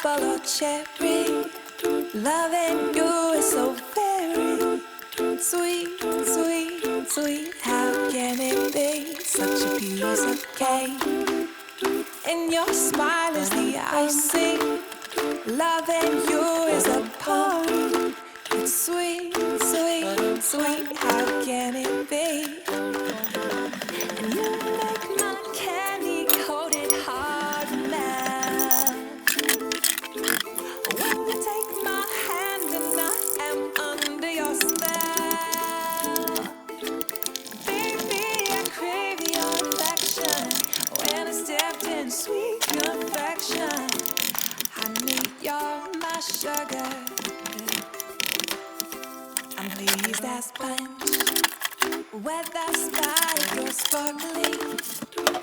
apple or cherry. Loving you is so very sweet, sweet, sweet. How can it be such a piece of cake? And your smile is the icing. Loving you is a party. It's sweet, sweet, sweet. How can it be? And you make my candy coated heart melt. When you take my hand and I am under your spell. Baby, I crave your affection. When I stepped in sweet confection. Honey, you're my sugar. I'm pleased as punch. With that spike, you're sparkling.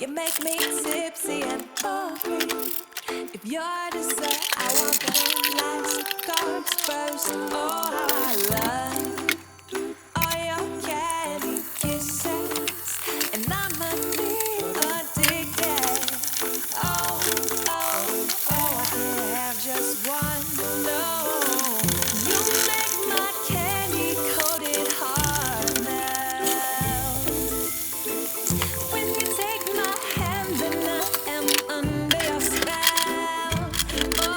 You make me tipsy and bubbly. If you're dessert, I want the last carbs first. Oh, how I love all your candy kisses, and I'm addicted. Oh, oh, oh, I can't have just one. No, you make my candy coated heart melt. When you take my hand and I am under your spell. Oh,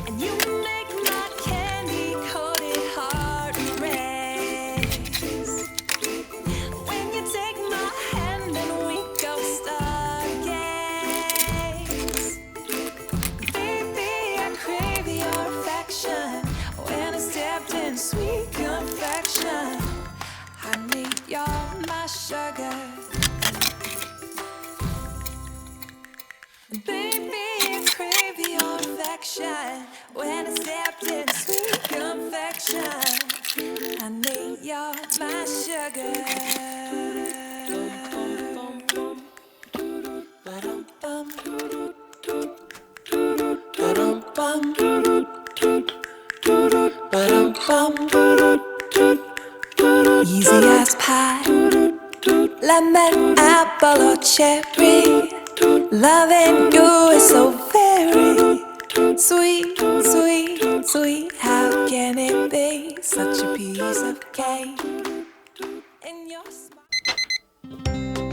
and you make my candy coated heart race. When you take my hand and we go stargaze. Baby, I crave your affection. When I stepped in sweet confection. Honey, you're my sugar. Baby, I crave your affection. When I stepped in sweet confection. Honey, you're my sugar. Easy as pie, lemon, apple or cherry. Loving you is so very sweet, sweet, sweet. How can it be such a piece of cake? In your smile.